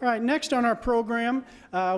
All right, next on our program,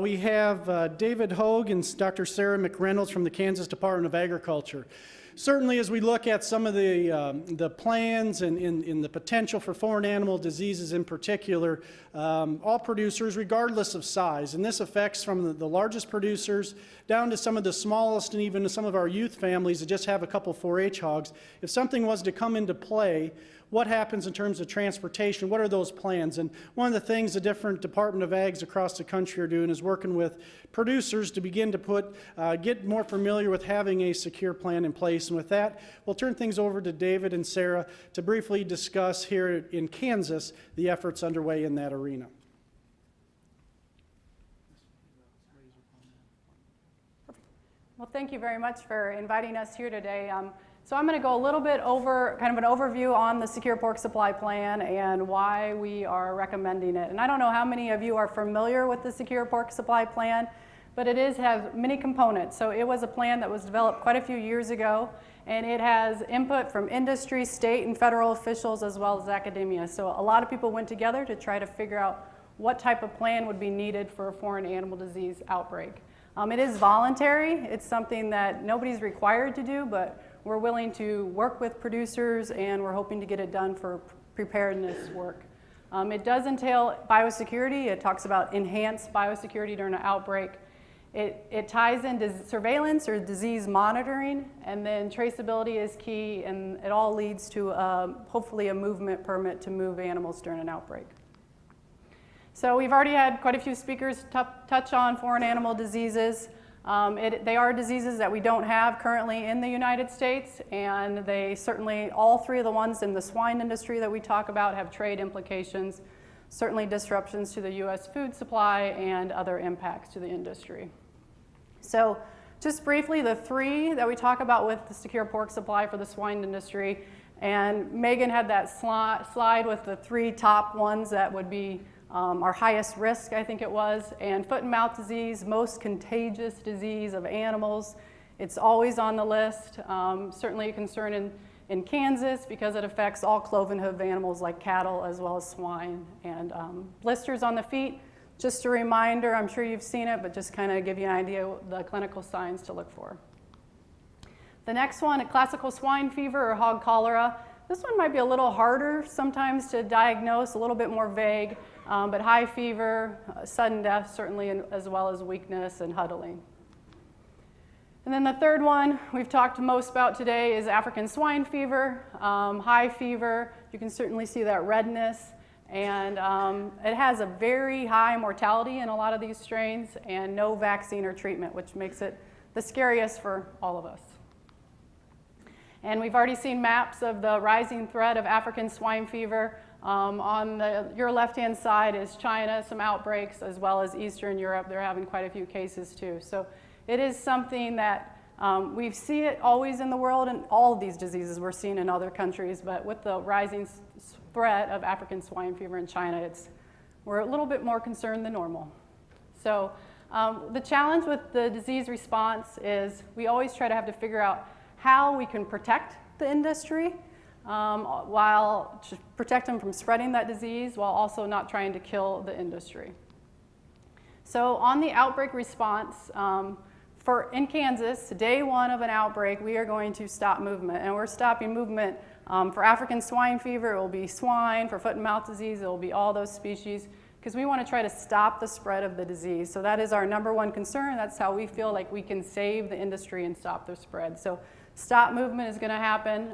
we have David Hogue and Dr. Sarah McReynolds from the Kansas Department of Agriculture. Certainly, as we look at some of the plans and the potential for foreign animal diseases in particular, all producers, regardless of size, and this affects from the largest producers down to some of the smallest and even some of our youth families that just have a couple 4-H hogs. If something was to come into play, what happens in terms of transportation? What are those plans? And one of the things the different Department of Ags across the country are doing is working with producers to begin to get more familiar with having a secure plan in place. And with that, we'll turn things over to David and Sarah to briefly discuss here in Kansas the efforts underway in that arena. Well, thank you very much for inviting us here today. So I'm going to go a little bit over kind of an overview on the Secure Pork Supply Plan and why we are recommending it. And I don't know how many of you are familiar with the Secure Pork Supply Plan, but it has many components. So it was a plan that was developed quite a few years ago, and it has input from industry, state, and federal officials as well as academia. So a lot of people went together to try to figure out what type of plan would be needed for a foreign animal disease outbreak. It is voluntary. It's something that nobody's required to do, but we're willing to work with producers, and we're hoping to get it done for preparedness work. It does entail biosecurity. It talks about enhanced biosecurity during an outbreak. It ties into surveillance or disease monitoring, and then traceability is key, and it all leads to hopefully a movement permit to move animals during an outbreak. So we've already had quite a few speakers touch on foreign animal diseases. They are diseases that we don't have currently in the United States, and they certainly, all three of the ones in the swine industry that we talk about have trade implications, certainly disruptions to the U.S. food supply and other impacts to the industry. So just briefly, the three that we talk about with the secure pork supply for the swine industry, and Megan had that slide with the three top ones that would be our highest risk, I think it was, and foot and mouth disease, most contagious disease of animals. It's always on the list, certainly a concern in Kansas because it affects all cloven hoof animals like cattle as well as swine. And blisters on the feet, just a reminder, I'm sure you've seen it, but just kind of give you an idea of the clinical signs to look for. The next one, a classical swine fever or hog cholera. This one might be a little harder sometimes to diagnose, a little bit more vague, but high fever, sudden death certainly, as well as weakness and huddling. And then the third one we've talked most about today is African swine fever, high fever. You can certainly see that redness, and it has a very high mortality in a lot of these strains and no vaccine or treatment, which makes it the scariest for all of us. And we've already seen maps of the rising threat of African swine fever. On your left-hand side is China, some outbreaks, as well as Eastern Europe. They're having quite a few cases too. So it is something that we see it always in the world, and all of these diseases we're seeing in other countries, but with the rising threat of African swine fever in China, we're a little bit more concerned than normal. So the challenge with the disease response is we always try to have to figure out how we can protect the industry while protect them from spreading that disease while also not trying to kill the industry. So on the outbreak response, in Kansas, day one of an outbreak, we are going to stop movement, and we're stopping movement for African swine fever. It will be swine. For foot and mouth disease, it will be all those species, because we want to try to stop the spread of the disease. So that is our number one concern. That's how we feel like we can save the industry and stop the spread. So stop movement is going to happen.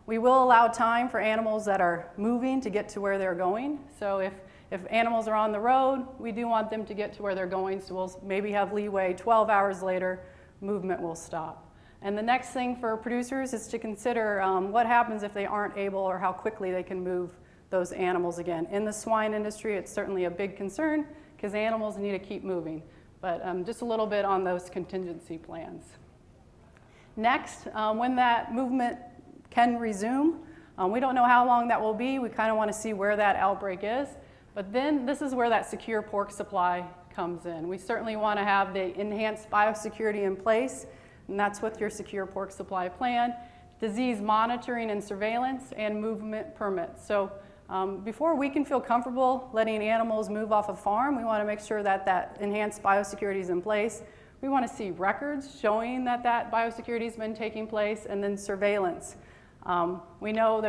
We will allow time for animals that are moving to get to where they're going. So if animals are on the road, we do want them to get to where they're going, so we'll maybe have leeway. 12 hours later, movement will stop. And the next thing for producers is to consider what happens if they aren't able or how quickly they can move those animals again. In the swine industry, it's certainly a big concern because animals need to keep moving. But just a little bit on those contingency plans. Next, when that movement can resume, we don't know how long that will be. We kind of want to see where that outbreak is. But then this is where that secure pork supply comes in. We certainly want to have the enhanced biosecurity in place, and that's with your secure pork supply plan, disease monitoring and surveillance, and movement permits. So Before we can feel comfortable letting animals move off a farm, we want to make sure that that enhanced biosecurity is in place. We want to see records showing that that biosecurity has been taking place, and then surveillance. We know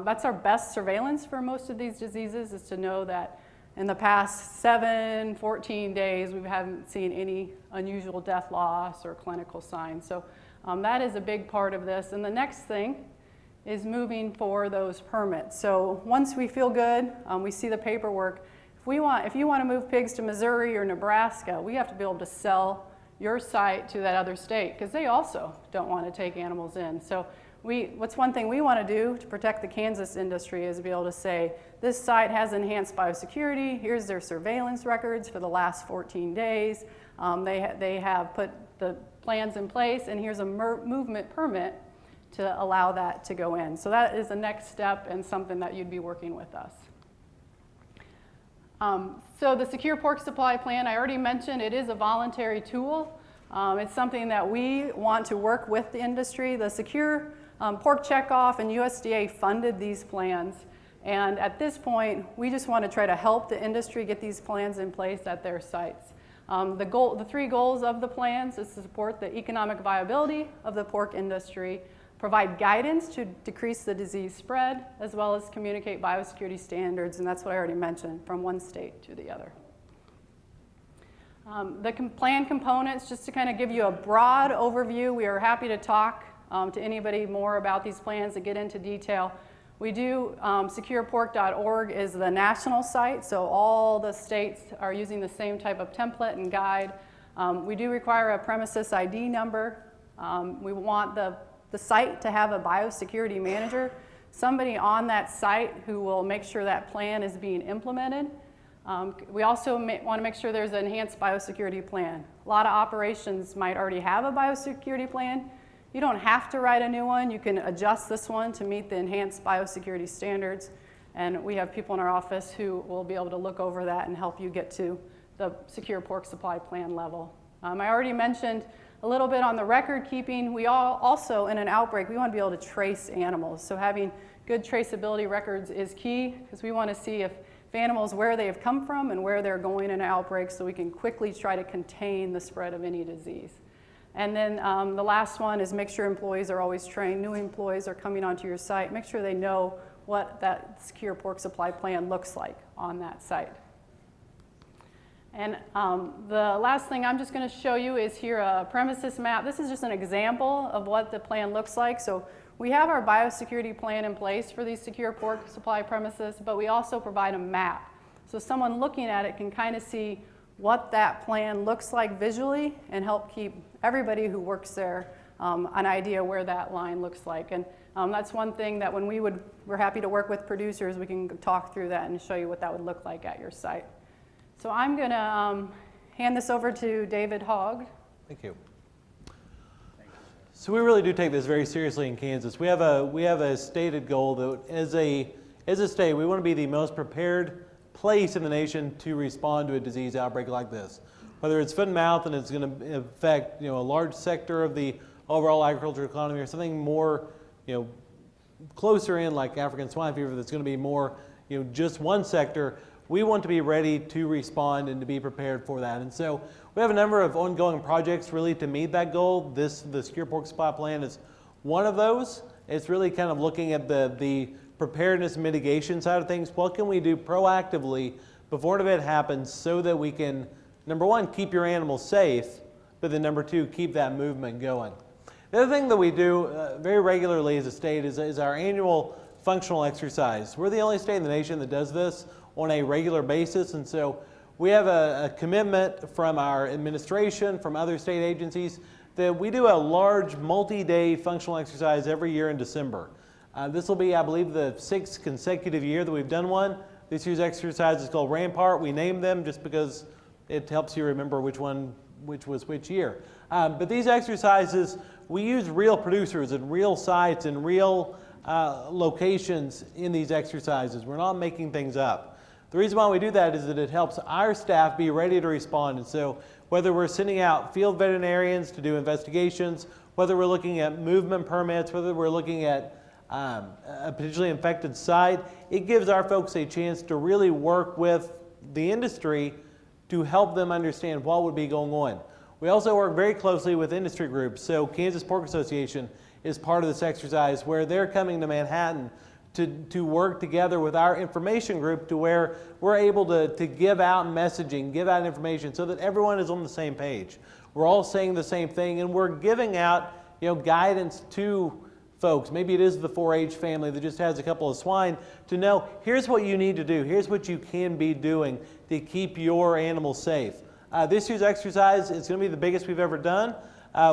that's our best surveillance for most of these diseases, is to know that in the past 14 days, we haven't seen any unusual death loss or clinical signs. So that is a big part of this. And the next thing is moving for those permits. So once we feel good, we see the paperwork. If you want to move pigs to Missouri or Nebraska, we have to be able to sell your site to that other state, because they also don't want to take animals in. So what's one thing we want to do to protect the Kansas industry is be able to say, this site has enhanced biosecurity, here's their surveillance records for the last 14 days, they have put the plans in place, and here's a movement permit to allow that to go in. So that is the next step and something that you'd be working with us. So the Secure Pork Supply Plan, I already mentioned, it is a voluntary tool. It's something that we want to work with the industry. The Secure Pork Checkoff and USDA funded these plans. And at this point, we just want to try to help the industry get these plans in place at their sites. The three goals of the plans is to support the economic viability of the pork industry, provide guidance to decrease the disease spread, as well as communicate biosecurity standards, and that's what I already mentioned, from one state to the other. The plan components, just to kind of give you a broad overview, we are happy to talk to anybody more about these plans to get into detail. We do, securepork.org is the national site, so all the states are using the same type of template and guide. We do require a premises ID number. We want the site to have a biosecurity manager, somebody on that site who will make sure that plan is being implemented. We also want to make sure there's an enhanced biosecurity plan. A lot of operations might already have a biosecurity plan. You don't have to write a new one. You can adjust this one to meet the enhanced biosecurity standards. And we have people in our office who will be able to look over that and help you get to the Secure Pork Supply Plan level. I already mentioned a little bit on the record keeping. We also, in an outbreak, we want to be able to trace animals. So having good traceability records is key, because we want to see if animals, where they have come from and where they're going in an outbreak, so we can quickly try to contain the spread of any disease. And then the last one is make sure employees are always trained. New employees are coming onto your site. Make sure they know what that Secure Pork Supply Plan looks like on that site. And the last thing I'm just going to show you is here a premises map. This is just an example of what the plan looks like. So we have our biosecurity plan in place for these Secure Pork Supply premises, but we also provide a map. So someone looking at it can kind of see what that plan looks like visually and help keep everybody who works there an idea where that line looks like. And that's one thing that when we're happy to work with producers, we can talk through that and show you what that would look like at your site. So I'm going to hand this over to David Hogg. Thank you. So we really do take this very seriously in Kansas. We have a stated goal that as a state, we want to be the most prepared place in the nation to respond to a disease outbreak like this. Whether it's foot and mouth and it's going to affect a large sector of the overall agricultural economy, or something more closer in like African swine fever that's going to be more just one sector, we want to be ready to respond and to be prepared for that. And so we have a number of ongoing projects really to meet that goal. The Secure Pork Supply Plan is one of those. It's really kind of looking at the preparedness mitigation side of things. What can we do proactively before an event happens so that we can, number one, keep your animals safe, but then number two, keep that movement going. The other thing that we do very regularly as a state is our annual functional exercise. We're the only state in the nation that does this on a regular basis, and so we have a commitment from our administration, from other state agencies, that we do a large multi-day functional exercise every year in December. This will be, I believe, the 6th consecutive year that we've done one. This year's exercise is called Rampart. We named them just because it helps you remember which was which year. But these exercises, we use real producers and real sites and real locations in these exercises. We're not making things up. The reason why we do that is that it helps our staff be ready to respond. And so whether we're sending out field veterinarians to do investigations, whether we're looking at movement permits, whether we're looking at a potentially infected site, it gives our folks a chance to really work with the industry to help them understand what would be going on. We also work very closely with industry groups. So Kansas Pork Association is part of this exercise where they're coming to Manhattan to work together with our information group to where we're able to give out messaging, give out information so that everyone is on the same page. We're all saying the same thing, and we're giving out guidance to folks. Maybe it is the 4-H family that just has a couple of swine to know, here's what you need to do, here's what you can be doing to keep your animals safe. This year's exercise is going to be the biggest we've ever done.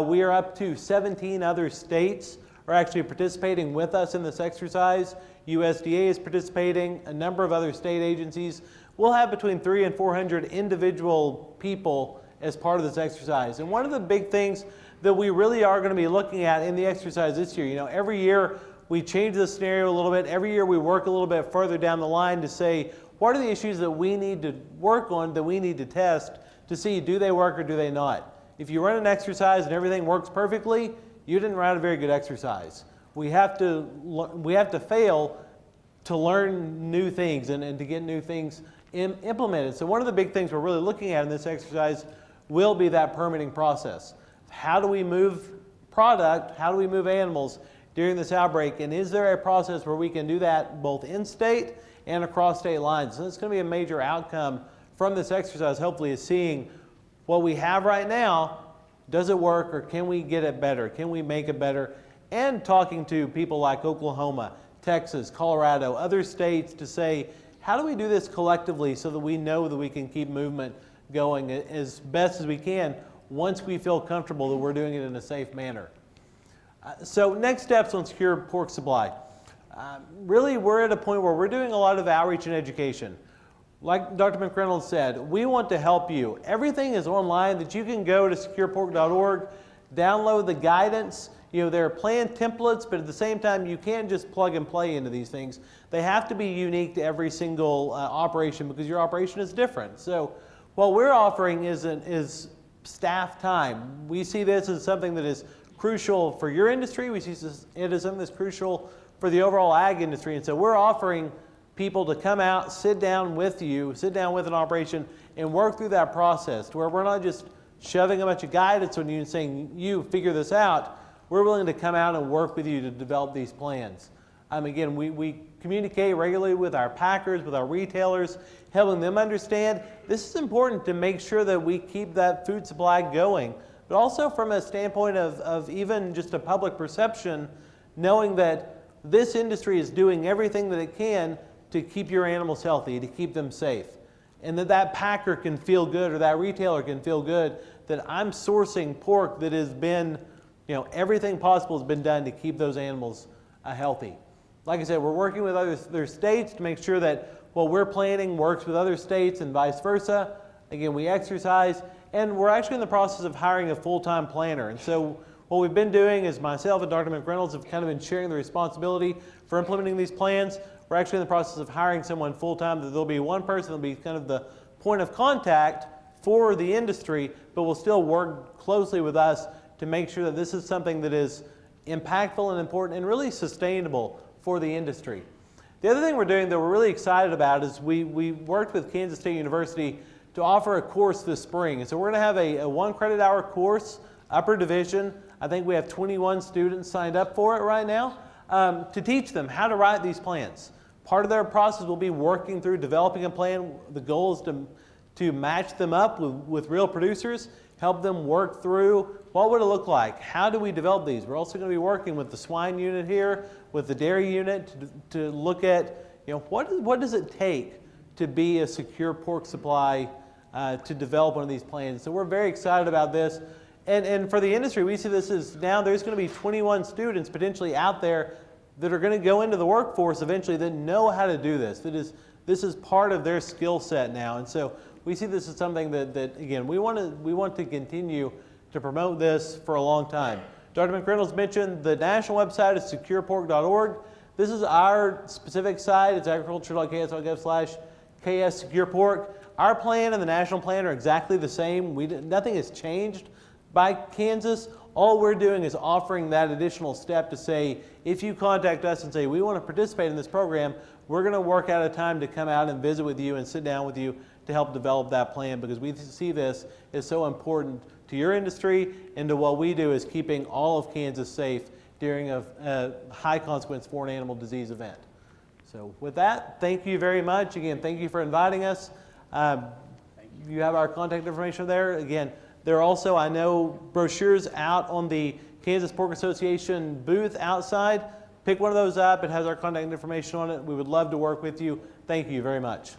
We are up to 17 other states are actually participating with us in this exercise. USDA is participating, a number of other state agencies. We'll have between 300 and 400 individual people as part of this exercise. And one of the big things that we really are going to be looking at in the exercise this year, every year we change the scenario a little bit. Every year we work a little bit further down the line to say, what are the issues that we need to work on, that we need to test to see, do they work or do they not? If you run an exercise and everything works perfectly, you didn't run a very good exercise. We have to fail to learn new things and to get new things implemented. So one of the big things we're really looking at in this exercise will be that permitting process. How do we move product? How do we move animals during this outbreak? And is there a process where we can do that both in-state and across state lines? So it's going to be a major outcome from this exercise, hopefully, is seeing what we have right now. Does it work, or can we get it better? Can we make it better? And talking to people like Oklahoma, Texas, Colorado, other states to say, how do we do this collectively so that we know that we can keep movement going as best as we can once we feel comfortable that we're doing it in a safe manner. So next steps on secure pork supply. Really, we're at a point where we're doing a lot of outreach and education. Like Dr. McReynolds said, we want to help you. Everything is online that you can go to securepork.org, download the guidance. There are plan templates, but at the same time, you can't just plug and play into these things. They have to be unique to every single operation because your operation is different. So what we're offering is staff time. We see this as something that is crucial for your industry. We see it as something that's crucial for the overall ag industry. And so we're offering people to come out, sit down with you, sit down with an operation, and work through that process to where we're not just shoving a bunch of guidance on you and saying, you figure this out. We're willing to come out and work with you to develop these plans. Again, we communicate regularly with our packers, with our retailers, helping them understand this is important to make sure that we keep that food supply going, but also from a standpoint of even just a public perception, knowing that this industry is doing everything that it can to keep your animals healthy, to keep them safe. And that packer can feel good, or that retailer can feel good that I'm sourcing pork that has been, everything possible has been done to keep those animals healthy. Like I said, we're working with other states to make sure that what we're planning works with other states and vice versa. Again, we exercise, and we're actually in the process of hiring a full-time planner. And so what we've been doing is myself and Dr. McReynolds have kind of been sharing the responsibility for implementing these plans. We're actually in the process of hiring someone full-time. There'll be one person that'll be kind of the point of contact for the industry, but will still work closely with us to make sure that this is something that is impactful and important and really sustainable for the industry. The other thing we're doing that we're really excited about is we worked with Kansas State University to offer a course this spring. And so we're going to have a 1 credit hour course, upper division. I think we have 21 students signed up for it right now, to teach them how to write these plans. Part of their process will be working through developing a plan. The goal is to match them up with real producers, help them work through what would it look like? How do we develop these? We're also going to be working with the swine unit here, with the dairy unit to look at, what does it take to be a secure pork supply to develop one of these plans. So we're very excited about this. And for the industry, we see this as now there's going to be 21 students potentially out there that are going to go into the workforce eventually that know how to do this. This is part of their skill set now. And so we see this as something that again, we want to continue to promote this for a long time. Dr. McReynolds mentioned the national website is securepork.org. This is our specific site. It's agriculture.ks.gov/KSSecurePork. Our plan and the national plan are exactly the same. Nothing has changed by Kansas. All we're doing is offering that additional step to say, if you contact us and say, we want to participate in this program, we're going to work out a time to come out and visit with you and sit down with you to help develop that plan, because we see this as so important to your industry and to what we do is keeping all of Kansas safe during a high consequence foreign animal disease event. So with that, thank you very much. Again, thank you for inviting us. You have our contact information there. Again, there are also, I know, brochures out on the Kansas Pork Association booth outside. Pick one of those up. It has our contact information on it. We would love to work with you. Thank you very much.